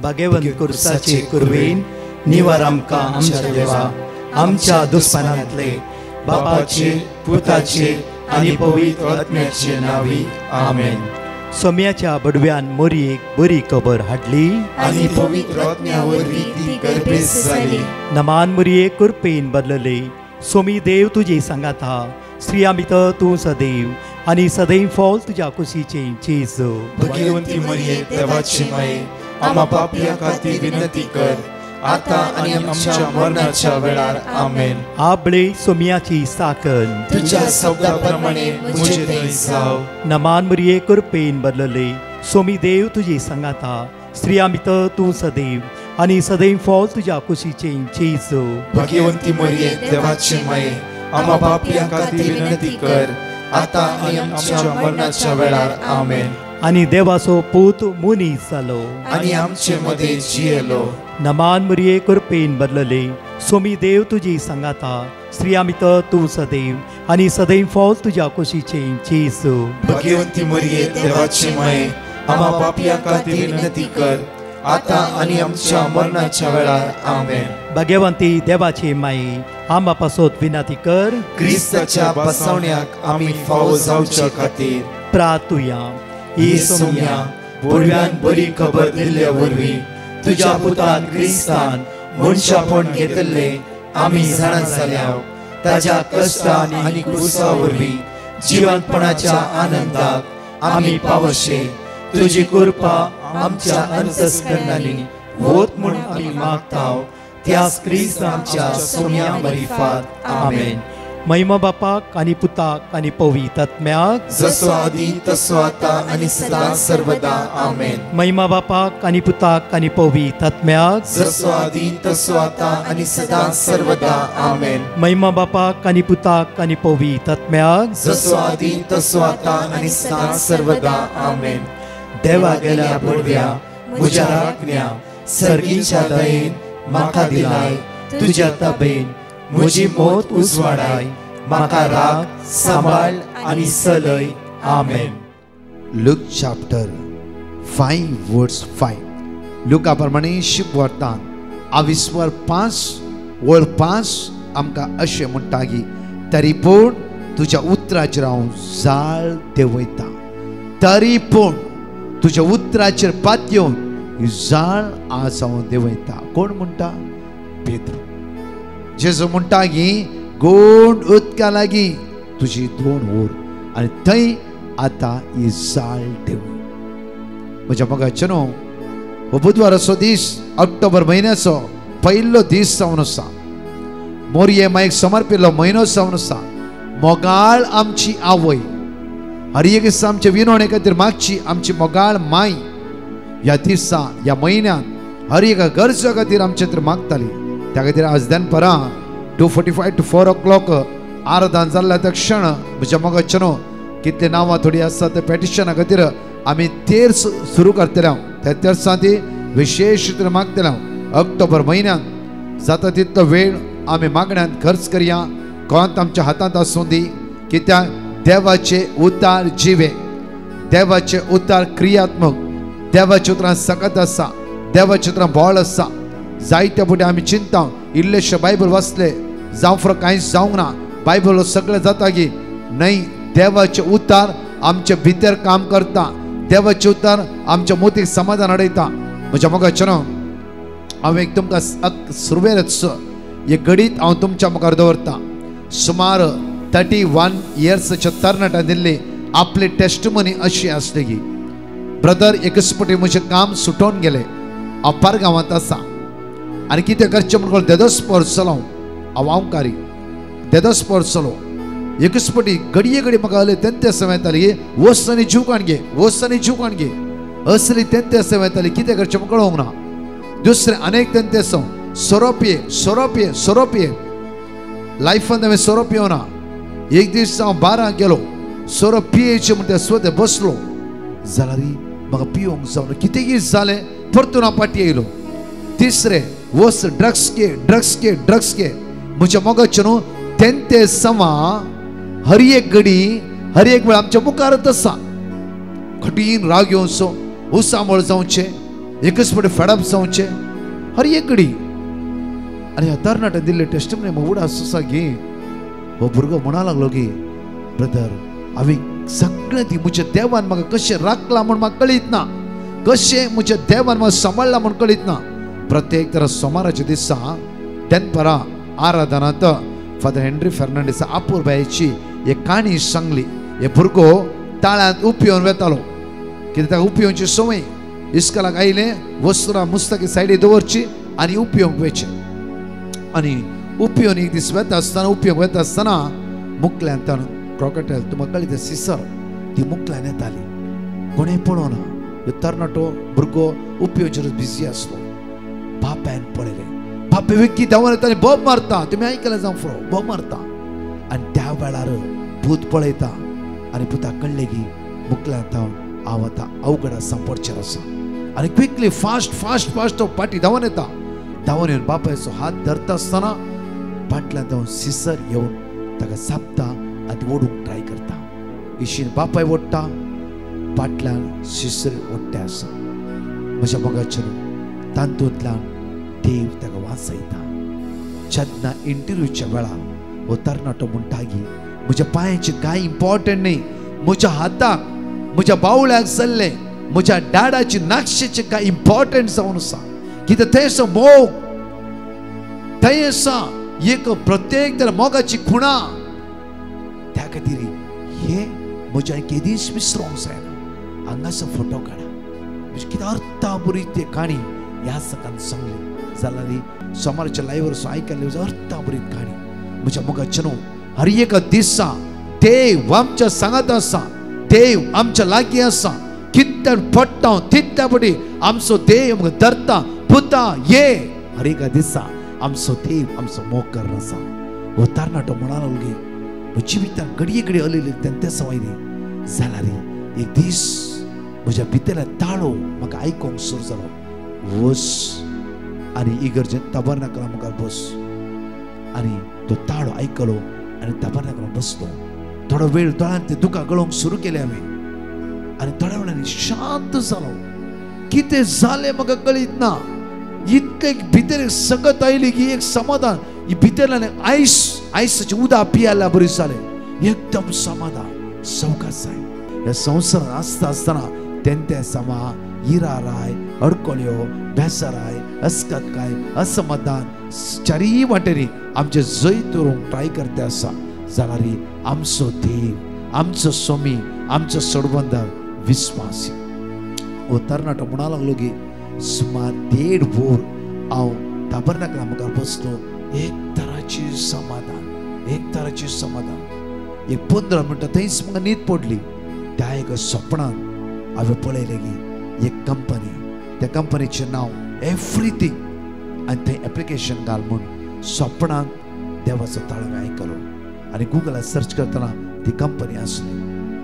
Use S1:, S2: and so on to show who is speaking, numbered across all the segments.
S1: भगवंत कुर्साचे कुरवेन निवार आमकां आमच्या देवा आमच्या दुस्मनांतले बापाचे पुताचे आनी पवित्र आत्म्याचे नावी आमेन. सोम्याच्या बडव्यान मोरयेक बरी खबर हाडली
S2: आनी पवित्र आत्म्या वरवीं ती गर्भेस जाली.
S1: नमान मोरये कुरपेन बदलले. सोमी देव तुजे सांगात हा. स्त्रिया भितर तूं सदैव आनी सदैव फॉल तुज्या कुशीचे चेज.
S2: भगवंती मरिये देवाची माये आम्हा पापियां खातीर विनंती कर आता आनी आमच्या मरणाच्या वेळार आमेन.
S1: आबळे सोम्याची साकन
S2: तुझ्या शब्दाप्रमाणे मुझे थंय जाव.
S1: नमान मोरये कुरपेन बदलले. सोमी देव तुजे सांगात हा. स्त्रिया भितर तूं सदैव आनी सदैव फॉल तुज्या कुशीचे चेज.
S2: भगवंती मरिये देवाची माये आम्हा पापियां खातीर विनंती कर आता आनी आमच्या मरणाच्या वेळार आमेन.
S1: आनी देवाचो पूत मुनीस जालो
S2: आनी आमचे मदे जियेलो.
S1: नमान मोरये कुरपेन बदलले. सोमी देव तुजी सांगात हा. स्त्रिया भितर तूं सदैव आनी सदैव फॉल तुज्या कुशीचे चेज.
S2: भगवंती मरिये देवाची माये आम्हा पापियां खातीर विनंती कर आता आनी आमच्या मरणाच्या वेळार आमेन.
S1: भगवंती देवाचे माये आम्हा पासत विनंती कर.
S2: क्रिस्ताच्या बसवण्याक आमी फावो जावचे खातीर
S1: प्रार्थुया.
S2: ही सोम्या बडव्यान बरी खबर दिल्ल्या वरवीं तुज्या पुतान क्रिस्तान मनशापण घेतले आमी जाणा जाल्या. ताज्या कश्टान आनी क्रुसा वरवीं जिवंतपणाच्या आनंदाक आमी पावशे. तुजी कृपा आमच्या अंतस्करणांनी होत म्हूण आमी मागताव. त्याच क्रिस्त आमच्या सोम्या मरिफात आमेन.
S1: महिमा बापाक आनी पुताक आनी पवित्र आत्म्याक
S2: जसो आदी तसो आता आनी सदां सर्वदा आमेन.
S1: महिमा बापाक आनी पुताक आनी पवित्र आत्म्याक
S2: जसो आदी तसो आता आनी सदां सर्वदा आमेन.
S1: महिमा बापाक आनी पुताक आनी पवित्र आत्म्याक
S2: जसो आदी तसो आता आनी सदां सर्वदा आमेन. देवा गेल्या बडव्या म्हज्या राखण्या सर्गीच्या दयेन म्हाका दिलाय. तुज्या तबेन म्हजी मोत उजवाडाय. म्हाका राख सांबाळ आनी चलय. आमेन.
S3: Luke chapter 5 verse 5. लुका प्रमाणे शुभ वर्तान 22:5 वळ 5 आमकां अशें म्हणटा की तरी पूण तुज्या उतराचेर हांव जाळ देंवयता. तरी पूण तुज्या उतराचेर पातयेवन ही जाळ आज हांव देंवयता. कोण म्हणटा? पेद्रू. जेजू म्हणटा की गोड उदका लागीं तुजी 2 ओर आनी थंय आतां ही जाळ देंवय. म्हज्या मोगाचे न्हू हो बुधवाराचो दीस ऑक्टोबर म्हयन्याचो पयलो दीस जावन आसा. मोरये मायक समर्पिल्लो म्हयनो जावन आसा. मोगाळ आमची आवय हर एक दिसा आमचे विनवणे खातीर मागची आमची मोगाळ माय ह्या दिसा ह्या म्हयन्यात हर एका गरजे खातीर आमचे खातीर मागताली. त्या खातीर आज दनपरां 2:45 to 4 o'clock आराधन जाल्ल्या त्या क्षण म्हज्या मोगाचे न्हू कितले नांवां थोडी आसा ते पेटिशना खातीर आमी तेर्स सुरू करतले. त्या तेर्सां ती विशेष रितीन मागतले. ऑक्टोबर म्हयन्यात जाता तितलो वेळ आमी मागण्यांत खर्च करया. कोंत आमच्या हातांत आसूं दी. कित्याक देवाचे उतार जिवे देवाचे उतार क्रियात्मक देवाच्या उतरां सकत आसा. देवाच्या उतरां बोळ आसा. जायत्या फुडें आमी चिंता इल्लेशे बायबल वाचले जावं फरक कांयच जावंक ना. बायबल सगळें जाता की न्हय. देवाचे उतार आमचे भितर काम करता. देवाचे उतार आमच्या मोतीक समाधान हाडयता. म्हज्या मोगाचे न्हू हांव एक तुमकां सुरवेरच एक घडीत हांव तुमच्या मुखार दवरता. सुमार 31 yearsच्या तरणाट्यान दिल्ली आपली टेस्टमनी अशी आसली की ब्रदर एकच पटी म्हजें काम सुटोवन गेलें. हांव पारगांवांत आसा आनी कितें करचें म्हणून देदोस परसलो. हांव आंवकारी देदोस परसलो. एकच पटी घडये घडी म्हाका आले तेन्ते समय येताली वस आनी जीव काण घे वस आनी जीव काण घे असली तेन्ते समय येताली. कितें करचें म्हाका कळोंक ना. दुसरे अनेक तेन्ते सोरोपिये सोरोपिये सोरोपिये लायफान हांवें सोरो पिवना. एक दीस हांव बारांक गेलो सोरो पियेचें म्हणटा स्वता बसलो जाल्यार म्हाका पिवंक जावना. कितें जालें परतून हांव पाटी येयलो. तिसरे वस ड्रग्स घे ड्रग्स घे ड्रग्स घे. म्हज्या मोगाचे न्हू तेन्ते समा हर एक घडी हर एक वेळ आमच्या मुखारच आसा. कठीण राग येवचो उसामळ जावचें एकच फावटी फेडप जावचे हर एक घडी आनी ह्या तरणाट्यान दिल्ले टेस्टिमनी उडा सुसा घे हो भुरगो म्हणा लागलो की ब्रदर हांवें सगळें ती म्हज्या देवान म्हाका कशें राखलां म्हूण म्हाका कळीत ना, कशें म्हज्या देवान म्हाका सांबाळ्ळां म्हूण कळीत ना. प्रत्येक तर सोमाराच्या दिसा दनपरां आराधनांत फादर हेनरी फेर्नांडीस आपूर बायची एक काणी सांगली. हे भुरगो ताळ्यांत उपियोन वेतालो कित्याक ताका उपियोवची संवय. इस्कॉलाक आयले वस्त्रां मुस्तकी सायडीक दवरची आनी उपियोंक वयचे. आनी उपियोन एक दीस वेता आसतना उपियोंक वेता आसतना मुखल्यान ताण क्रोकोटायल तुमकां कळटा सिसर ती मुखल्यान येताली. कोणें पळोवना. ह्यो तरणाटो भुरगो उपियोचेर बिजी आसलो. बापायन पळयलें. बापे वेक्की धांवन येता आनी बोब मारता. तुमी आयकलें जावं फुडो बोब मारता. आनी त्या वेळार भूत पळयता आनी भुताक कळलें की मुखल्यान धांवन हांव आतां अवघड सांपडचेर आसा. आनी क्विकली फास्ट फास्ट फास्ट तो फाटी धांवन येता. धांवन येवन बापायचो हात धरता आसतना फाटल्यान धांवन सिसर येवन ताका सापता आनी ओडूंक ट्राय करता. इशीन बापाय ओडटा फाटल्यान सिसर ओडटे आसा. म्हज्या मोगाचेर तांतूंतल्यान देव ताका वाचयता. जेन्ना इंटरव्यूच्या वेळार हो तरणाटो म्हणटा की म्हज्या पांयाचें कांय इम्पॉर्टंट न्ही, म्हज्या हाताक म्हज्या बावळ्याक जाल्ले म्हज्या दाडाची नाक्षेचे कांय इम्पॉर्टंट जावन आसा. कित्याक थंय आसा मोग, थंय आसा एक प्रत्येक तर मोगाची खुणा. त्या खातीर हे म्हज्या केदीच विसरूंक जायना. हांगासर फोटो काडा. कितें अर्था बरी ते काणी ह्या सकाळी सांगली जाल्यार सोमारच्या लायव्हर आयकल्ले अर्था बरी काणी. म्हज्या मोगाचें न्हू हर एक दिसा देव आमच्या सांगात आसा, देव आमच्या लागीं आसा. कितल्यान पडटा तितल्या पटी आमचो देव आमकां धरता. पुता ये हर एक दिसा आमचो देव आमचो मोग करना आसा. हो तरणाटो म्हणा लागलो की जिवितान घडये घडये अलेले तेन्ना सवयली जाल्यार एक दीस म्हज्या भितरल्या ताळो म्हाका आयकोंक सुरू जालो. वस आनी इगर्जेंत ताबरनाकला मुखार बस. आनी तो ताळो आयकलो आनी ताबरनाकलांत बसलो. थोडो वेळ दोळ्यांत ते दुकां गळोवंक सुरू केलें हांवें. आनी थोड्या वेळांनी शांत जालो. कितें जालें म्हाका कळीत ना. इतले भितर सकत आयली की एक समाधान. ही भितरल्यान आयसाचें उदक पियाल्या बरी जालें. एकदम समाधान सवकास जाय. ह्या संवसारांत आसता आसतना तेन्ना समा इराराय अडकळ्यो बेसाराय अस्कतकाय असमाधान चारी वाटेरी आमचे जैत दवरूंक ट्राय करता आसा जाल्यार आमचो देव आमचो स्वामी आमचो सोडवंदर विस्वासी. हो तरणाटो म्हणा लागलो की सुमार 1.5 वर हांव ताबरनाकला मुखार बसलो. एक तराची समाधान. एक 15 मिनटां थंयच म्हाका न्हीद पडली. त्या एका सपनांत हांवें पळयलें की एक कंपनी, त्या कंपनीचें नांव एवरीथिंग आनी थंय एप्लिकेशन घाल म्हूण सपनांत देवाचो ताळो हांवें आयकलो. आनी गुगलार सर्च करतना ती कंपनी आसली.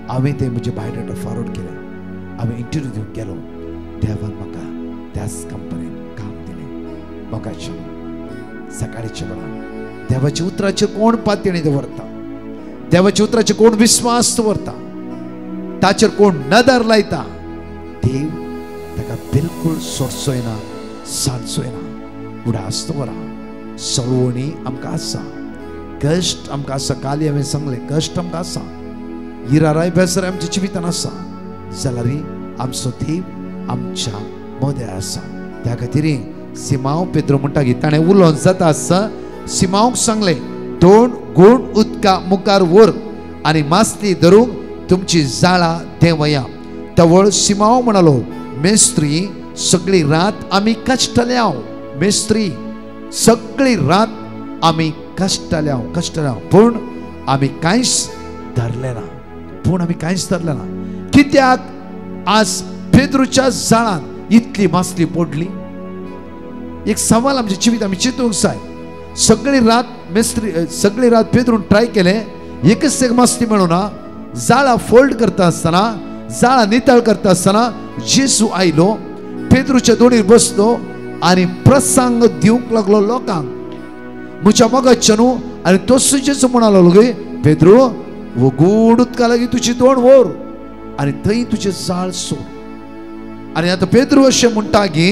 S3: हांवें तें म्हजे बायोडेटा फॉरवर्ड केलें. हांवें इंटरव्यू दिवंक गेलो. देवान म्हाका त्याच कंपनीन काम दिलें. मोगाचें सकाळच्या वेळार देवाच्या उतराचेर कोण पातयणी दवरता, देवाच्या उतराचेर कोण विस्वास दवरता, ताचेर कोण नदर लायता, देव ताका बिलकुल सोडचोयना सांडचोयना. उडास दवरा. सळवणी आमकां आसा, कश्ट आमकां आसा. काली हांवें सांगलें कश्ट आमकां आसा, इराराय बेसाराय आमच्या जिवितान आसा जाल्यार आमचो देव आमच्या मदें आसा. त्या खातीर सिमांव पेद्रो म्हणटा की ताणें उलोवंक जाता आसा सिमांवक सांगलें 2 गूण उदका मुखार व्हर आनी मासली धरूंक तुमची जाळां देंवया. तवळ सिमांव म्हणालो मेस्त्री सगळी रात आमी कश्टल्या. मेस्त्री सगळी रात आमी कश्टल्या पूण आमी कांयच धरलें ना. कित्याक आज पेद्रूच्या जाळांत इतली मासली पडली. एक सवाल आमच्या जिवीत आमी चिंतूंक जाय. सगळी रात पेद्रून ट्राय केलें, एकच एक मासली मेळुना. जाळां फोल्ड करता आसतना, जाळां नितळ करता आसतना जेजू आयलो, पेद्रूच्या दोडीर बसलो आनी प्रसंग दिवंक लागलो लोकांक. म्हज्या मोगाचें न्हू. आनी तो जेजू म्हणूंक लागलो गे पेद्रू वो गूढ उदका लागीं तुजी दोण व्हर आनी थंय तुजें जाळ सोड. आनी आतां पेद्रू अशें म्हणटा की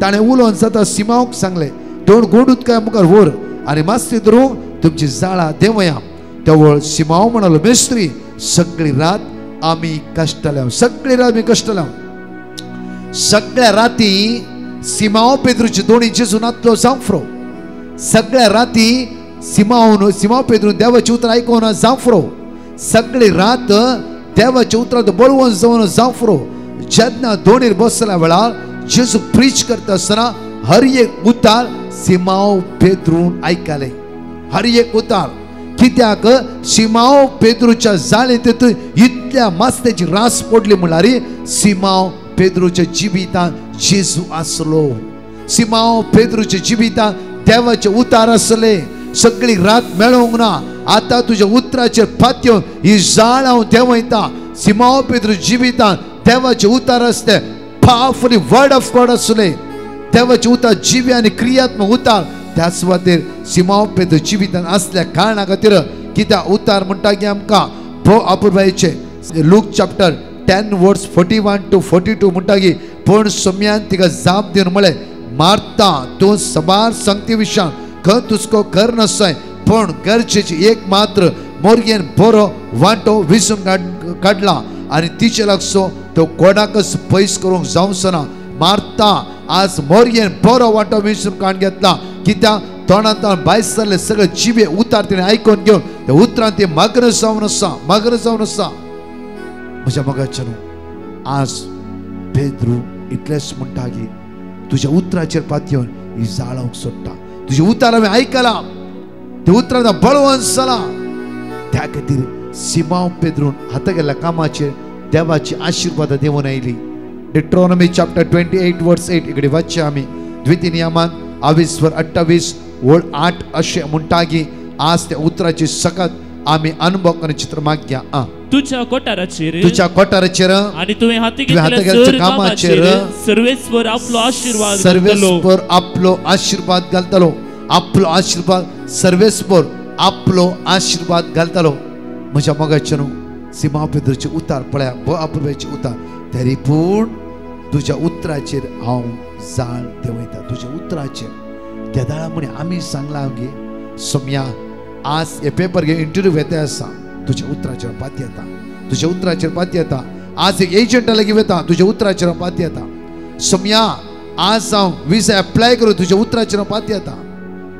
S3: ताणें उलोवन जाता सिमांक सांगलें दोन गोडूत काय मुखार व्हर आनी मास्ती धरून तुमची जाळां देवया. तेवळ सिमांव म्हणालो मेस्त्री सगळी रात आमी कश्टल्या, सगळी रात आमी कश्टल्या. सगळ्या राती सिमांव पेद्रूचे दोनी जेजून नातलो जावफ्रो. सगळ्या राती सिमांव पेद्रू देवाची उतर आयकोन जावफ्रो. सगळी रात देवाच्या उतरात बळवून जावन जावफ्रो. जेन्ना दोनीर बसल्या वेळार जेजू प्रीच करता आसतना हर एक उतार सिमांव पेद्रून आयकले. हर एक उतार कित्याक सिमांव पेद्रूच्या जाळेंत इतल्या मास्त्याची रास पडली म्हळ्यार सिमांव पेद्रूच्या जिवितांत जेजू आसलो. सिमांव पेद्रूच्या जिवितांत देवाचे उतार आसले. सगळी रात मेळोंक ना. आता तुझ्या उतराचेर पातयो ही जाळ हांव देंवयता. सिमांव पेद्रू जिवितांत देवाचे उतार आसले. पावरफुली वर्ड ऑफ गॉड आसले. देवाचे उतार जिवी आनी क्रियात्मक उतार त्या सुवातेर सिमांव पेद्रू जिवितांत असल्या कारणा खातीर कित्याक उतार म्हणटा की आमकां भोव अपुरबायेचे लूक चॅप्टर 10 वर्स 41 to 42 म्हणटा की पण सोम्यान तिका जाप दिवन म्हळें मार्ता तूं सबार सांगते विशयान खंय तुजको कर नसय पण गरजेची एक मात्र मोरगेन बरो वांटो विसरून काडला आनी तिचे लागसो तो कोणाकच पयस करूंक जावचो. मार्ता आज मोरगेन बरो वांटो विसरून काड घेतला कित्याक तोंडांतल्यान भायर सरले सगळे जिवे उतार तिणें आयकून घेवन त्या उतरांत ती मग्न जावन आसा. म्हज्या मोगाच्या आज पेद्रू इतलेंच म्हणटा की तुज्या उतराचेर पातयेवन ही जाळोवंक सोडटा. तुजे उतार हांवें आयकला ते उतरांत बळवंत जाला. त्या खातीर सिमांव पेद्रून हाता गेल्या कामाचेर देवाची आशिर्वाद देवून आयली. डिट्रोनॉमी चॅप्टर 28 वर्स 8 इकडे वाचचे आमी. द्वितीनियमान 22:28 ओळ 8 अशें म्हणटा की आज त्या उतराची सकत आमी अनुभव करणे चित्र मागया.
S4: तुझ्या कोठाराचेर आणि तुवें हाती घेतलेल्या कामाचेर सर्वेस्वर आपलो आशीर्वाद घालतलो. आपलो आशीर्वाद सर्वेस्वर आपलो आशीर्वाद घालतलो. म्हज्या मोगाच्या सिमांव पेद्रूचे उतार पळया ब अपुरबायेचे उतार तरी पूण तुज्या उतराचेर हांव जाळ देंवयता. तुज्या उतराचेर त्या दाळा म्हणे आमी सांगला गे सोम्या आज हे पेपर घे इंटरव्यू वेता आसा तुज्या उतराचेर पाती येता. तुज्या उतराचेर पाती येता. आज एक एजंटा लागीं वेता तुज्या उतराचेर पाती येता. सोम्या आज हांव विजा एप्लाय करूं तुज्या उतराचेर पाती येता.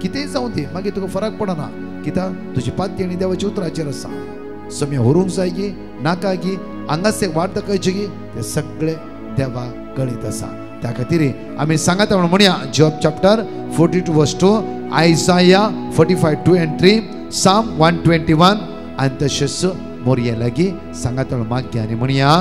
S4: कितेंय जावं ती मागीर तुका फरक पडना कित्याक तुजी पाती आनी देवाच्या उतराचेर आसा. सोम्या व्हरूंक जाय गी नाका गी हांगाच एक वार्ता कळची गी ते सगळे देवा कळीत आसा. त्या खातीर आमी सांगात म्हणया जॉब चॅप्टर 42 वर्स 2 आयसाया 45 2 and 3 साम 121 आनी तशेंच मोरये लागीं सांगात मागया आनी म्हणया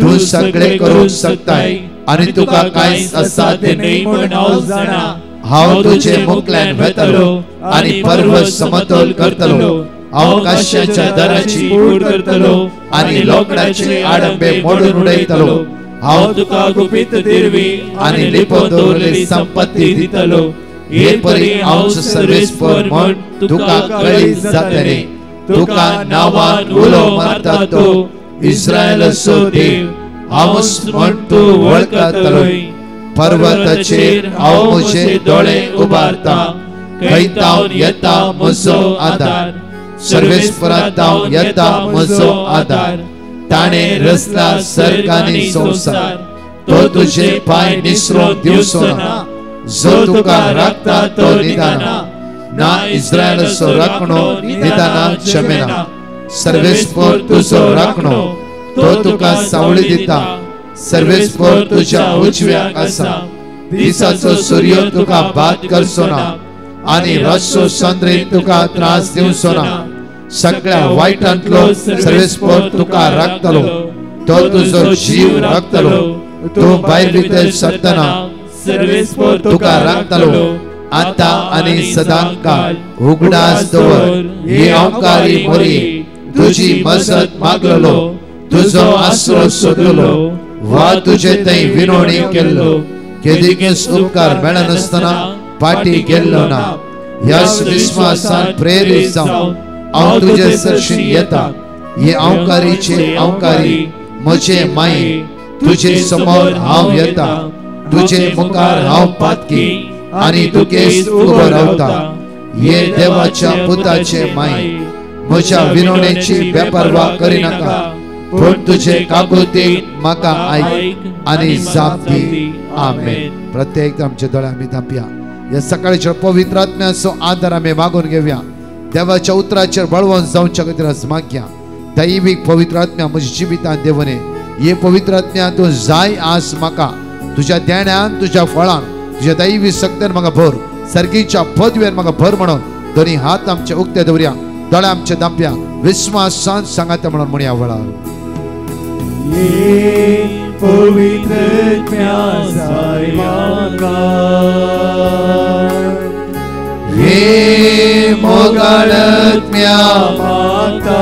S4: तूं सगळे करूंक शकताय आनी तुका कांयच आसा ते न्ही म्हूण हांव जाणा. हांव तुजे मुखल्यान वेतलो आनी पर्वत समतोल करतलो. हांव काश्याच्या दराची कूड करतलो आनी लोकडाचे आडंबे मोडून उडयतलो. हांव तुका गुपीत दिरवी आनी लिपोवन दवरलेली संपत्ती दितलो. हे परी हांव सर्वेस्वर म्हण तुका कळीत जातलें. तुका नांवान उलो मारता तो इस्रायेलाचो देव हांवूच म्हण तूं वळखतलो. पर्वताचेर हांव म्हजे दोळे उबारता. खंयतावन येता म्हजो आदार. सर्वेस्परांत हांव येता म्हजो आदार. ताणें रचला सर्ग आनी संवसार. तो तुजे पांय निसरोन दिवचो ना. जो तुका राखता तो निदाना. ना इस्रायेलाचो राखणो निदानाक जमेना. सर्वेस्पर तुजो राखणो तो तुका सावळी दिता. सर्वेस्पर तुज्या उजव्याक आसा. दिसाचो सूर्य तुका बाद करचो ना आनी रातचो चंद्रेन तुका त्रास दिवचो ना. सगळ्या वायटांतलो सर्वेस्पर तुका राखतलो. तो तुजो जीव राखतलो. तूं भायर भितर सरतना सर्वेस्पर तुका राखतलो. आता आनी सदांकाळ उगडास दवर. ही अवकारी मोरी तुजी मजत मागलो. तुजो आसरो सोदलो वा तुजे थंय विनवणी केल्लो. केदीकेच उपकार मेळनासतना फाटी गेल्लो ना. ह्या विस्वासान प्रेरीत जावन हांव तुजे सरशीन येता. हे अवकारीचे अवकारी म्हजे माये
S3: तुझे समोर हांव येता, तुझे मुखार हांव पातकी आनी तुकेच उबो रावता. ये देवाच्या पुताचे माई, म्हज्या विनवणेची बेपरवा करिनाका, पण तुझे काकुतीक म्हाका आयक आनी जाप दी. आमेन. प्रत्येक आमचे दोळे आमी धांपया. या सकाळच्या पवित्र आत्म्याचो आदार आमी मागून घेवया. देवाच्या उतराचेर बळवंत जावच्या खातीर आज मागया. दैवीक पवित्र आत्म्या म्हज्या जिवितांत देवने, हे पवित्र आत्म्या तूं जाय आज म्हाका, तुज्या देण्यान, तुज्या फळान, तुज्या दैवी शक्तीन म्हाका भर, सर्गीच्या पदवेन म्हाका भर म्हणून दोनी हात आमचे उक्ते दवरया, दोळे आमचे धांपया, विश्वासान सांगात म्हणून म्हणया वेळार.
S2: पवित्र आत्म्या जाय म्हाका,
S3: हे मोगाळ आत्म्या
S2: माता,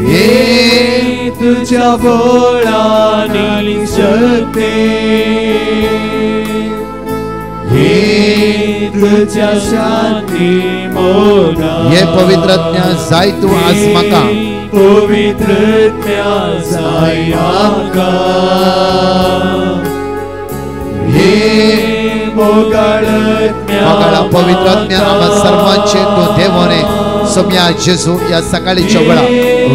S3: हे
S2: तुझ्या बळानी शक्ती, हे तुझ्या शांती मोगा.
S3: हे पवित्र आत्म्या जाय तू आज म्हाका,
S2: पवित्र आत्म्या जाय म्हाका, हे मोगाळ
S3: मोगाळा पवित्र आत्म्या आम्हा सर्वांचे तो देवाने सोम्या जेजू या सकाळीच्या वेळा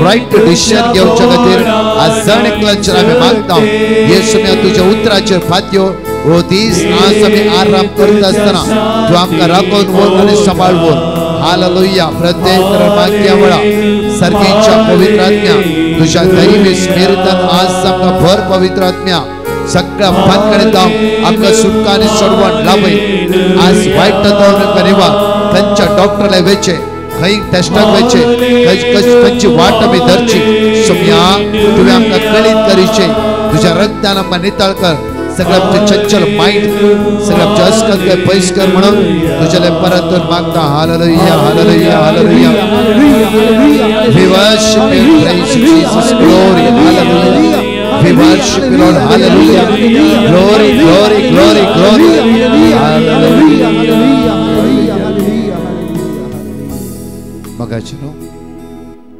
S3: राईट डिसिजन घेवच्या खातीर आज जण एकल्याचेर आमी मागता. हे सोम्या तुज्या उतराचेर फात्यो हो दीस आज आमी आराम करता आसतना तूं आमकां राखून वर आनी सांबाळून. हालेलुया. प्रत्येक मागच्या वेळा सर्गीच्या पवित्र आत्म्या तुझ्या दैवी स्मिरतान आज आमकां भर पवित्र आत्म्या सगळ्या भानगडींत आमकां सुटका आनी सोडवण लाभय. आज वायट तत्वांक निवार, खंयच्या डॉक्टरला वेचे, खंय टेस्टाक वेचे, खंयची वाट आमी धरची. सोम्या तुवें आमकां कळीत करीचे, तुज्या रक्तान आमकां नितळ कर. सगळ्या आमचे चंचल माइंड, सगळ्या आमचे अस्कत पयस कर म्हणून तुझ्याले परतून मागता. Hallelujah, hallelujah, hallelujah. We worship you, praise Jesus, glory, hallelujah. We worship you, Lord, hallelujah. Glory, glory, glory, glory. Hallelujah. मगाचनो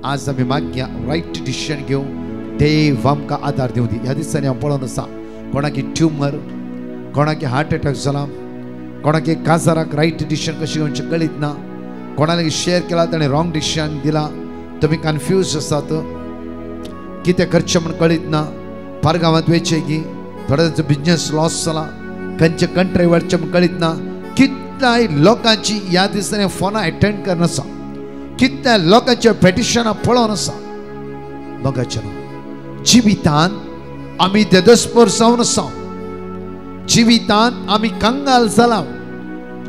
S3: आज आमी मागया राईट डिसिजन घेऊ. देव आमकां आदार दिवं दी. ह्या दिसांनी हांव पळोवन आसा कोणाकी ट्यूमर, कोणाकी हार्ट अटॅक जाला, कोणाकी काजाराक राईट डिसिजन कशी घेवचें कळीत ना, कोणाला शेअर केला ताणें रॉंग डिसिजन दिला. तुमी कन्फ्यूज आसात, कितें करचें म्हण कळीत ना. परगांवांत वेचे की थोडे तांचो बिजनेस लॉस जाला, खंयचे कंट्री वचचें म्हण कळीत ना. कितल्याय लोकांची ह्या दिसांनी फोनां अटेंड करनासा, कितल्या लोकांचे पेटिशनां पळोवन आसा. बघाचें जिवितांत आमी देदस्पर जावन आसा, जिवितांत आमी कंगाल जाला,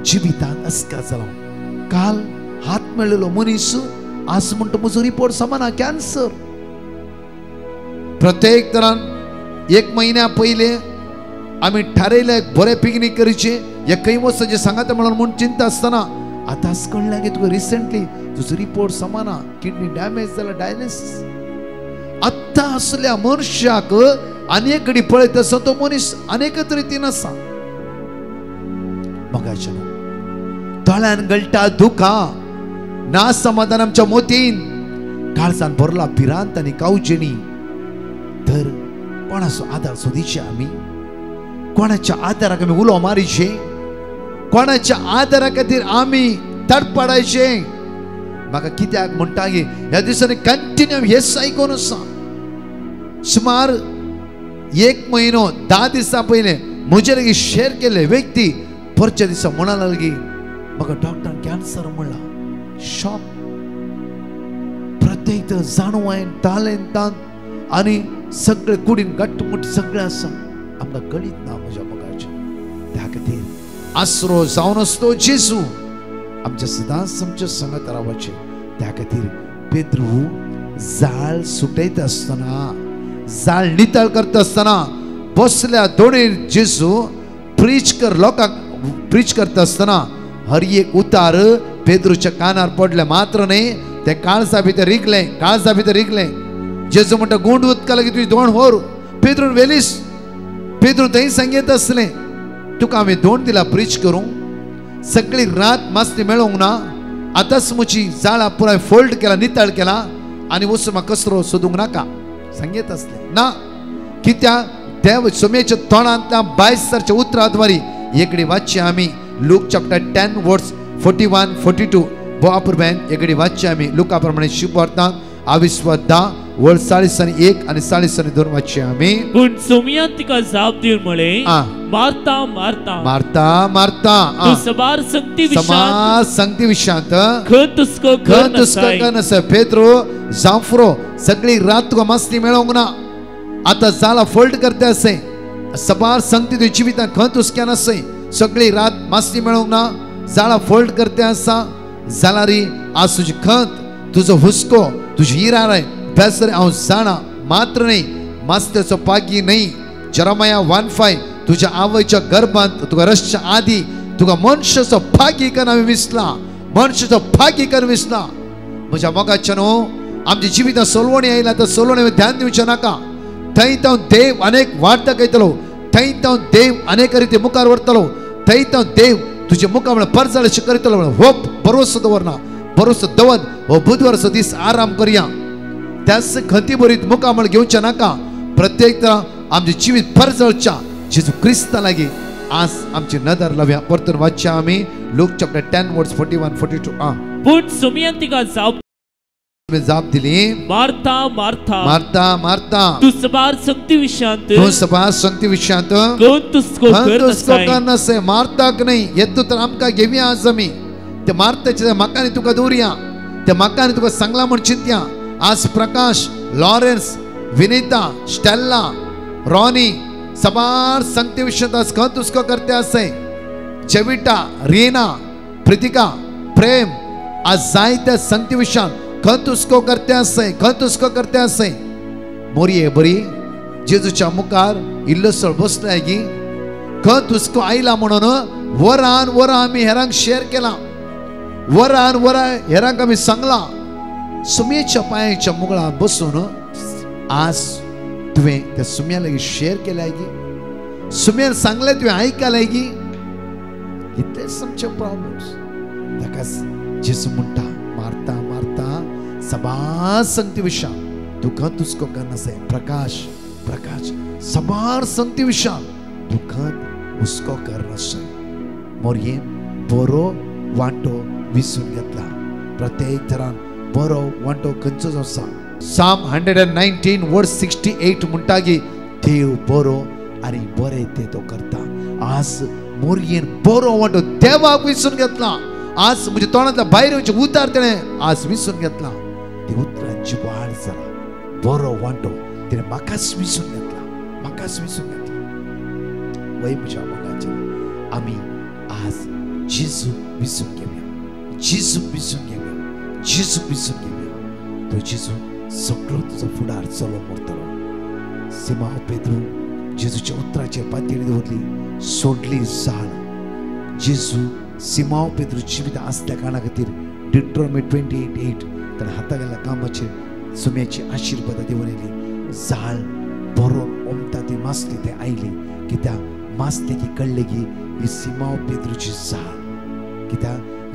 S3: जिवितांत अस्का जाला. काल हात मेळिल्लो मनीस आज म्हणटा म्हजो रिपोर्ट समाना कॅन्सर. प्रत्येक तरान एक म्हयन्या पयले आमी थारयले बरे पिकनीक करचे, एकय वचचे सांगात म्हणून म्हूण चिंता आसतना आतांच कळ्ळें की तुका रिसेंटली तुजो रिपोर्ट समाना, किडनी डॅमेज जाला, डायलिसीस. आत्ता असल्या मनशाक अनेक घडी पळयत आसा तो मनीस अनेकच रितीन आसा. मगाच्या दोळ्यान गळटा दुखा, ना समाधान आमच्या मोतीन, काळजान भरला पिरांत आनी कावजेणी. तर कोणाचो आदार सोदीचे आमी, कोणाच्या आदाराक आमी उलो मारीचे, कोणाच्या आदारा खातीर आमी तडपडायचे. म्हाका कित्याक म्हणटा की ह्या दिसांनी कंटिन्यू हेच आयकून आसा. सुमार एक म्हयनो 10 दिसां पयले म्हजे लागीं शेअर केले व्यक्ती परच्या दिसा म्हणा लागली म्हाका डॉक्टरान कॅन्सर म्हणला. शॉक. प्रत्येक जाणवायन तालेंतान आनी सगळे कुडीन घट्टमुट सगळे आसा, आमकां कळीत ना म्हज्या मोगाचें. त्या खातीर आसरो जावन आसतो जेजू आमच्या सदांच आमच्या संगत रावचे. त्या खातीर पेद्रू जाळ सुटयत आसतना, जाळ नितळ करता आसतना बसल्या दोणेर जेजू प्रीच कर, लोकांक प्रीच करता आसतना हर एक उतार पेद्रूच्या कानार पडले. मात्र न्ही, ते काळजा भितर रिगले. जेजू म्हणटा गुंड उदका लागीं तुजी दोण व्हर. पेद्रून वेलीस. पेद्रू थंय सांगीत आसलें तुका हांवें दोण दिला प्रीच करूं. सगळी रात मास्ती मेळोंक ना. आतांच म्हजी जाळा पुराय फोल्ड केला, नितळ केला आनी वचून म्हाका कसरो सोदूंक नाका. सांगत असले ना की त्या देव सुमेच्या तोंडांतल्या 22 उतराद्वारे एकडे वाच्य आम्ही लूक चॅप्टर 10 वर्स 41 42 बोआपुरबेन एकडे वाच्य आम्ही लुकाप्रमाणे शुभवार्ता 22 वर्स 41 आणि 42 वाच्य आम्ही
S5: पण सोमियान तिका जाप दिवन म्हळे मारता मारता
S3: मारता मारता
S5: तू सबार संगती
S3: विशांत
S5: खंत तुस्को
S3: नसे पेद्रो जाफरो सगळी रात तुका मस्ती मेळोंक ना आता जाला फोल्ड करते असे सबार संगती तुझ्या जिवितांत खंत हुस्क्यान असे सगळी रात मस्ती मेळोंक ना जाला फोल्ड करते असा जाल्यारी आज तुझी खंत तुझो हुस्को तुझी इराय बेसरे हांव जाणा मात्र नाही मस्तेचो पागी नाही जरमया 1:5 तुझ्या आवयच्या गर्भांत तुका रसच्या आधी तुका मनशाचो पागी कन विसला मनशाचो पागी कन विसला म्हज्या मोगाच्या न्हू आमच्या जिवितांत सोलवणी आयला तर सोलवणी ध्यान दिवचें नाका थंय तो देव अनेक वार्ता कहतलो थंय तो देव अनेक रीती मुखार व्हरतलो थंय तो देव तुझे मुखा म्हण परजळ करीतलो म्हण होप भरोसो दवरना भरोसो दवर हो बुधवारचो दीस आराम करया त्याच खंती बरीत मुखा म्हण घेवचे नाका प्रत्येक तरा आमचे जिवीत परजळच्या जेजू क्रिस्ता लागीं आज आमची नदर लावया परतून वाचया आमी लूक चॅप्टर 10 वर्स 41 42
S5: पण सोमियान तिका
S3: जाप दिली
S5: मारता मारता
S3: मारता मारता
S5: तू सबार संगती विशांत
S3: खंत तुस्को नसे मारताक नाही येतो तर आमका घेवया आज आमी ते मारताचे म्हाका न्ही तुका दवरया ते म्हाका न्ही तुका सांगला म्हण चिंतया आज प्रकाश लॉरेन्स विनीता स्टेल्ला रॉनी सबार संगती विशांत आज खंत तुस्को करते असे जेविटा रीना प्रीतिका प्रेम आज जायत्या संगती विशांत खंत हुस्को करते असे मोरये बरी जेजूच्या मुखार इल्लोसळ बसलाय गी खंत हुस्को आयला म्हणून वरान आम्ही हेरांक शेअर केला वरान हेरांक आम्ही सांगला सुमयेच्या पायाच्या मुगळार बसून आज तुवें त्या सुमया लागीं शेअर केलाय गी सुमयान सांगले तुवें आयकलाय गी इतलेच आमचे प्रॉब्लेम्स ताकाच जेजू म्हणटा मारता मारता सबार संगती विशा दुखन तुस्को करना से प्रकाश प्रकाश सबार संगती विशा दुखन उसको करना से मोरये बरो वांटो विसून घेतला प्रत्येक तरान बरो वांटो खंयचोच आसा साम 119 वर्स 68 म्हणटागी देव बरो आनी बरें ते तो करता आज मोरयेन बरो वांटो देवाक विसून घेतला आज म्हणजे तोंडातल्या भायर येवचे उतार तेणें आज विसून घेतला ते उतरांची वाड जाला बरो वांटो तेणें म्हाकाच विसून घेतला वय म्हज्या मोगाचे आमी आज जेजू विसून घेवया तो जेजू सगळो तुजो फुडार चलो मोरतलो सिमा पेद्रू जेजूच्या उतराचेर पातयेर दवरली सोडली जाळ जेजू सिमा पेद्रू जिवीत आसल्या कारणा खातीर डिट्रोनॉमी 28:8 ताणें हाता गेल्या कामाचेर सुम्याची आशिर्वाद दिवन येयली जाळ भरून ओमता ती मासली ते आयली कित्या मासले की कळले की ही सिमा पेद्रूची जाळ कित्या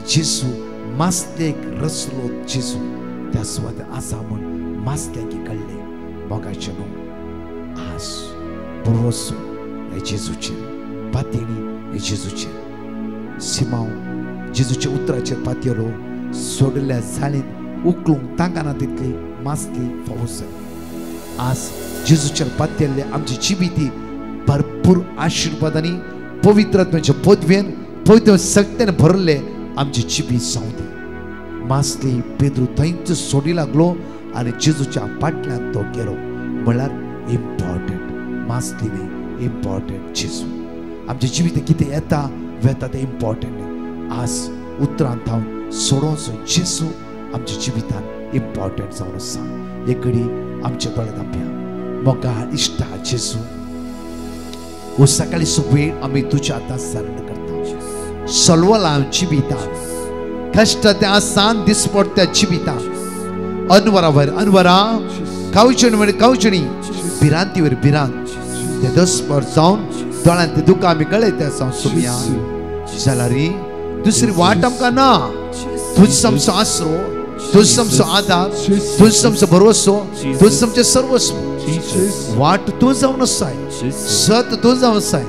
S3: जेजू मासलेक रचलो जेजू त्या सुवात आसा म्हण मासल्याक कळले मोगाचे न्हू आज भरोसो ह्या जेजूचेर पातयणी ह्या जेजूचेर सिमाव जेजूच्या उतराचेर पातयलो सोडल्या जाळीन उकळूंक तांकां तितली मासली फावूस आज जेजूचेर पातयल्ले आमची जिविती भरपूर आशिर्वादांनी पवित्रत्वाच्या पदवेन पवित्र सत्यान भरले आमची जिवीत जावं दी मासली पेद्रू थंयच सोडी लागलो आनी जेजूच्या फाटल्यान तो गेलो म्हळ्यार इम्पॉर्टंट मासली न्ही इम्पॉर्टंट जेजू आमच्या जिवितांत कितें येता वेता तें इम्पॉर्टंट न्ही आज उतरांत हांव सोडोंचो जेजू आमच्या जिवितांत इम्पॉर्टंट जावन आसा एक घडी आमचे दोळे धांपया मोगा इश्टा जेजू हो सकाळीचो वेळ आमी तुज्या हातांत सरेंडर करता सलवलां जिवितांत कष्ट त्या आसान दिसपडत्या जिवितांत अनवरावर अनवरा कावचणी कावचणी भिरांतीवर भिरांत ते दसपर जावन दोळ्यांत ते दुकां आमी गळयता जावं सुमया जाल्यार दुसरी वाट आमकां ना तुज आमचो आसरो तुज आमचो आदार तुज आमचो भरोसो तुज आमचें सर्वस्व वाट तूं जावन आसाय, सत तूं जावन आसाय,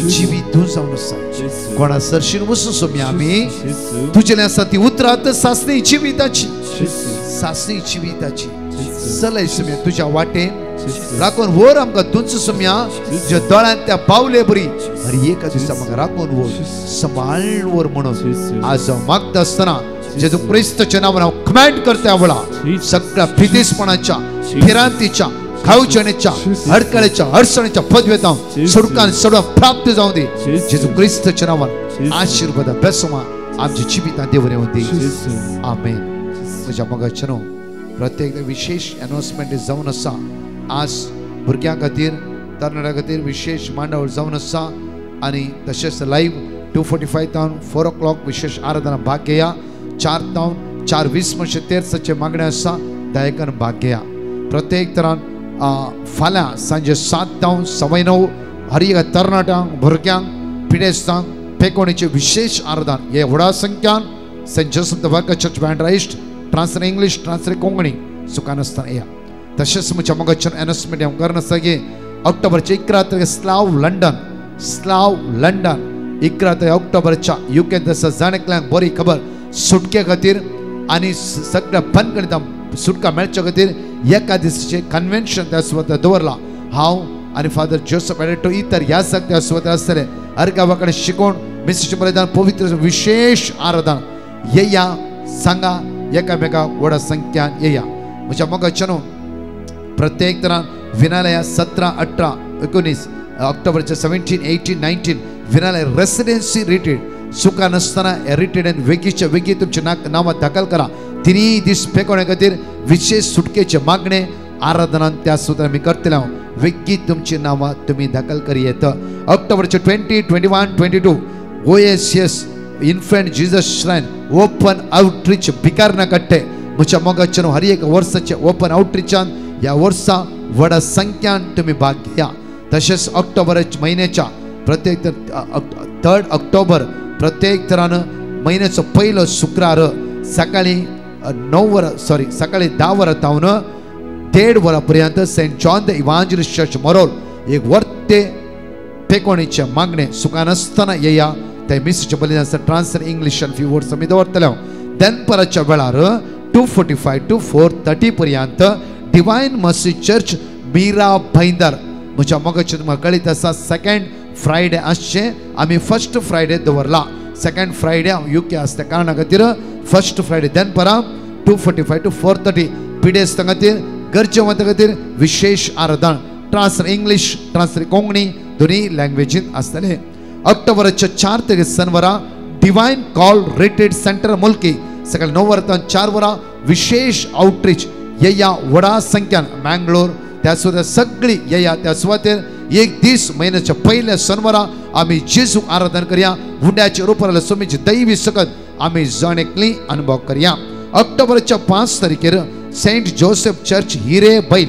S3: जिवीत तूं जावन आसाय. कोणा सरशीन वचून सोमी आमी तुजेले आसा ती उतरात सासणी जिविताची, सासणी जिविताची चलय सोम्या तुज्या वाटेन राखून व्हर आमकां तुंच सोम्या, तुज्या दोळ्यांत त्या पावले बरी हर एका दिसा म्हाका राखून व्हर, सांबाळून व्हर म्हणून आज हांव मागता आसतना जेजू क्रिस्ताच्या नांवान हांव कमेंट करता आवळा सगळ्या पिदेसपणाच्या, फिरांतीच्या, खावचण्याच्या, अडकळ्याच्या, अडचणीच्या पदव्यात हांव सुटकान सगळं प्राप्त जावं दी. जेजू क्रिस्ताच्या नांवान आशीर्वाद बेसमा आमच्या जिवितांत देव येवं दी. आमेन. म्हज्या मोगाच्या न्हू प्रत्येक विशेष अनाउन्समेंट जावन आसा. आज भुरग्यां खातीर, तरणाट्यां खातीर विशेष मांडावळ जावन आसा आनी तशेंच लायव्ह 2:45 तावन 4 o'clock विशेष आराधना भाग घेया. 4 तावन 4:20 म्हणचे तेर्साचे मागणे आसा, दायकान भाग घेया. प्रत्येक तरान फाल्यां सांजे 7 तावन 9:15 हर एका तरणाट्यांक, भुरग्यांक, पिडेस्तांक पेकोणीचे विशेष आराधना हे व्हडा संख्यान saint Joseph the worker church Bandra east, translate English, translate Konkani सुखान आसतना या. तशेंच म्हज्या मोगाचें अनाउन्समेंट हांव करना आसा की ऑक्टोबरचे 11 तारखेर स्लाव लंडन 11 ऑक्टोबरच्या UK आसा जाणेकल्यांक बरी खबर सुटके खातीर आनी सगळ्या बंदखणींत सुटका मेळच्या खातीर एका दिसाचें कन्वेन्शन त्या सुवातेर दवरला. हांव आनी फादर जोसेफ एडेटो इतर ह्या सगळ्या सुवातेर आसतले. हर गांवाकडे शिकोवन मिस्टेचें बलिदान पवित्र विशेष आराधना येया, सांगा एकामेकाक व्हडा संख्यान येया. म्हज्या मोगाच्या न्हू प्रत्येक तरान विनालया 17, 18, 19 ऑक्टोबरचे 17, 18, 19 विनालय रेसिडेन्सी रिट्रीट सुखान आसतना रिट्रीट आनी वेगीच्या वेगी तुमचे नांवां दाखल करा. 3 दीस पेकोवणे खातीर विशेष सुटकेचे मागणे आराधनान त्या सुत्रान आमी करतले. वेगी तुमची नांवां तुमी दाखल करी येता. ऑक्टोबरचे 20, 21, 22 OSS infant Jesus shrine open outreach भिकारना कट्टे. म्हज्या मोगाच्या हर एक वर्साचे ओपन आउटरीचान ह्या वर्सा व्हडा संख्यान तुमी भाग घेया. तशेंच ऑक्टोबर म्हयन्याच्या प्रत्येक 3 ऑक्टोबर प्रत्येक तरान म्हयन्याचो पयलो शुक्रार सकाळी 10 वरां तावन 1:30 वरां पर्यंत Saint John the इवांजलिस्ट church Marol एक वर्ते पेकोणीचे मागणे सुखान आसतना येया. ते मिस्टेचें बलिदान ट्रान्सलेट इंग्लिशान फ्यू वर्ड्स आमी दवरतले. दनपराच्या वेळार 2:45 to 4:30 पर्यंत divine mercy church Mira Bhayandar. म्हज्या मोगाचें म्हाका कळीत आसा सेकंड फ्रायडे आसचें, आमी फर्स्ट फ्रायडे दवरला. सेकंड फ्रायडे हांव UK आसता कारणा खातीर फर्स्ट फ्रायडे दनपरां 2:45 to 4:30 पिडेस्तां खातीर, गरजेवंतां खातीर विशेष आराधना ट्रान्सलेट इंग्लिश, ट्रान्सलेट कोंकणी दोनी लँग्वेजीन आसतले. ऑक्टोबरच्या 4 तारखेर शनिवारा डिवायन कॉल रिट्रीट सेंटर मुल्की सकाळी 9 वरां 4 वरां विशेष आउटरीच येया व्हडा संख्यान. मँगलोर त्या सुवातेर सगळी येया. त्या सुवातेर एक दीस म्हयन्याच्या पयल्या शनिवारा आमी जेजू आराधना करया. हुंड्याचे रुपार स्वामीची दैवी सकत आमी जाणेकली अनुभव करया. ऑक्टोबरच्या 5 तारखेर सेंट जोसेफ चर्च हिरे बैल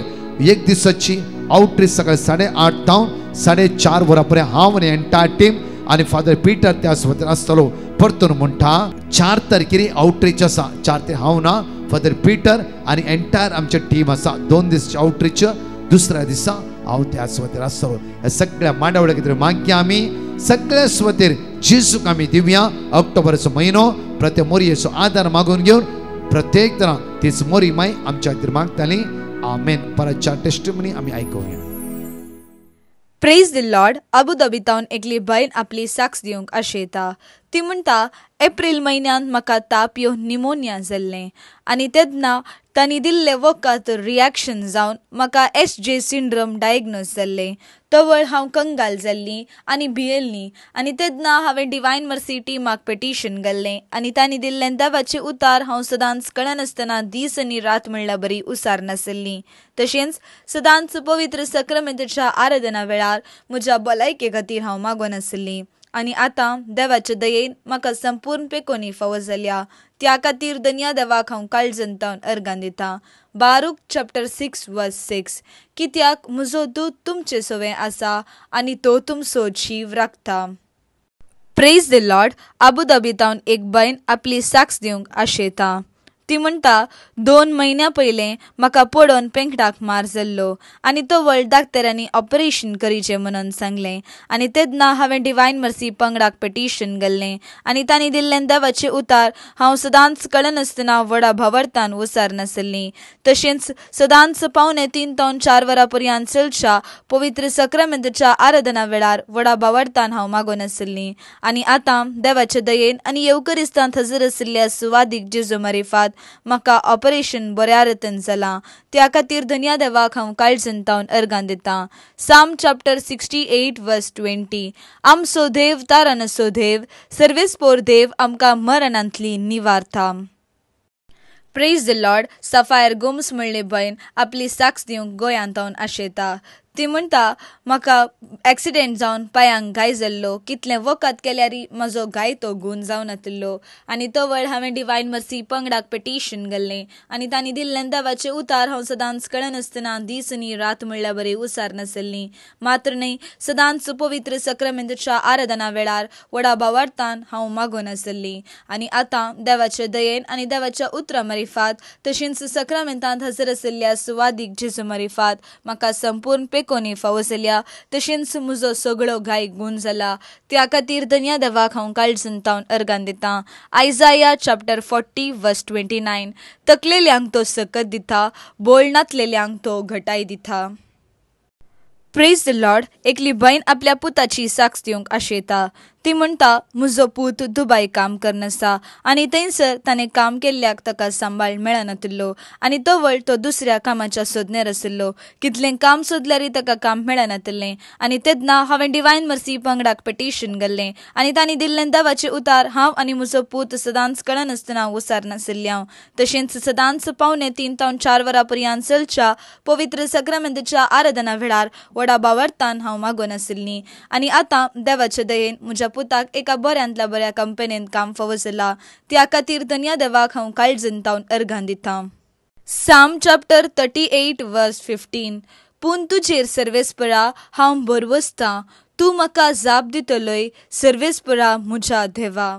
S3: एक दिसाची आउटरीच सकाळी 8:30 तावन 4:30 वरां पर्यंत हांव आनी एंटायर टीम आनी फादर पिटर त्या सुवातेर आसतलो. परतून म्हणटा 4 तारखेर आउटरीच आसा. 4 तारखेर हांव ना, फादर पिटर आनी एंटायर आमचे टीम आसा. 2 दिसाचे आउटरीच. दुसऱ्या दिसा हांव त्या सुवातेर आसतलो. ह्या सगळ्या मांडावळ्या खातीर मागया आमी सगळ्या सुवातेर जेजूक आमी दिवया. ऑक्टोबराचो म्हयनो प्रत्येक मोरयेचो आदार मागून घेवन प्रत्येक तरां तीच मोरी माय आमच्या खातीर मागताली. आमेन. परतच्या टेस्टिमनी आमी आयकुया.
S6: Praise the lord. अबुधाबीतावन एकली बायन आपली साक्ष दिवंक आशेता. ती म्हणटा एप्रिल म्हयन्यांत म्हाका ताप येवन निमोनिया जाल्लें आनी तेन्ना तांणी दिल्ले वखदांत रिएक्शन जावन म्हाका SJ सिंड्रोम डायग्नोज जाल्लें. तवळ हांव कंगाल जाल्ली आनी भियेल्ली आनी तेन्ना हांवें डिवायन मर्सी टिमाक पेटिशन घाल्लें आनी तांणी दिल्लें देवाचें उतार हांव सदांच कळनासतना दीस आनी रात म्हणल्यार बरी उसार नासली. तशेंच सदांच पवित्र सक्रामेंताच्या आराधना वेळार म्हज्या भलायके खातीर हांव मागोन आसली आनी आतां देवाचे दयेन म्हाका संपूर्ण पेकोनी फावो जाल्या. त्या खातीर धन्य देवाक हांव काळजंतावन अर्गां दिता. बारूक चॅप्टर 6:6 कित्याक म्हजो दूत तुमचे सवे आसा आनी तो तुमचो जीव राखता. Praise the lord. अबुधाबीतावन एक बायन आपली साक्ष दिवंक आशेता. ती म्हणटा 2 म्हयन्या पयलें म्हाका पडोवन पेंकटाक मार जाल्लो आनी तो व्हड डाक्टरांनी ऑपरेशन करीचें म्हणून सांगलें आनी तेन्ना हांवें डिवायन मर्सी पंगडाक पेटिशन घाल्लें आनी तांणी दिल्लें देवाचें उतार हांव सदांच कळनासतना व्हडा भावार्थान उसार नासली. तशेंच सदांच पावणे 3 ते 4 वरां पर्यंत चलच्या पवित्र सक्रामेंताच्या आराधना वेळार व्हडा भावार्थान हांव मागोन आसली. आनी आतां देवाच्या दयेन आनी येवकरिस्तांत हजर आशिल्ल्या सुवादीक जेजू मारिफात म्हाका ऑपरेशन बऱ्या रितीन जालां. त्या खातीर धन्या देवाक हांव काळजंतावन अर्गां दितां. साम चॅप्टर 68 वर्स 20. आमचो देव तारानचो देव, सर्वेस्पोर देव आमकां मरणांतली निवारता. Praise the lord. Sapphire Gomes म्हणले बयन आपली साक्ष दिवंक गोंयांतावन आशेता. ती म्हणटा म्हाका एक्सिडेंट जावन पांयांक घाय जाल्लो, कितलें वखद केल्यारी म्हजो घाय तो गूण जावन येतलो आनी तो वेळ हांवें डिवायन मर्सी पंगडाक पेटिशन घाल्लें आनी तांणी दिल्लें देवाचें उतार हांव सदांच कळनासतना दीस आनी रात म्हणल्या बरी उसार नासली. मात्र न्हय, सदांच पवित्र सक्रामेंताच्या आराधना वेळार व्हडा भावार्थान हांव मागोन आसली. आनी आतां देवाच्या दयेन आनी देवाच्या उतरां मारिफात तशेंच सक्रामेंतांत हजर आशिल्ल्या सुवादीक जेजू मारिफात म्हाका संपूर्ण कोणी फावो जाल्या, तशेंच म्हजो सगळो घाय गूण जाला. त्या खातीर धन्या देवाक हांव काळजंतावन अर्गां दितां. आयजाया चॅप्टर 40 वर्स 29. तकलेल्यांक तो सकत दिता, बोलनातलेल्यांक तो घटाय दिता. Praise the Lord. एकली बयन आपल्या पुताची साक्ष दिवंक आशेता. ती म्हणटा म्हजो पूत दुबाय काम करनासा आनी थंयसर ताणें काम केल्ल्याक ताका सांबाळ मेळनातलो आनी तो वळ तो दुसऱ्या कामाच्या सोदण्यार आसलो. कितलें काम सोदल्यारय ताका काम मेळनातलें आनी तेन्ना हांवें डिवायन मर्सी पंगडाक पेटिशन घाल्लें आनी तांणी दिल्लें देवाचें उतार हांव आनी म्हजो पूत सदांच कळनासतना उसार नासली हांव. तशेंच सदांच पावणे 3 ते 4 वरां पर्यंत चलच्या पवित्र सक्रामेंताच्या आराधना वेळार व्हडा भावार्थान हांव मागोन आसली. आनी आतां देवाच्या दयेन म्हज्या पुताक एका बऱ्यांतल्या बऱ्या कंपनीन काम फावो जाला. त्या खातीर धन्या देवाक हांव काळजंतावन अर्गां दितां. साम चॅप्टर 38 वर्स 15. पूण तुजेर सर्वेस्परा हांव बरवसतां, तूं म्हाका जाप दितलोय सर्वेस्परा म्हज्या देवा.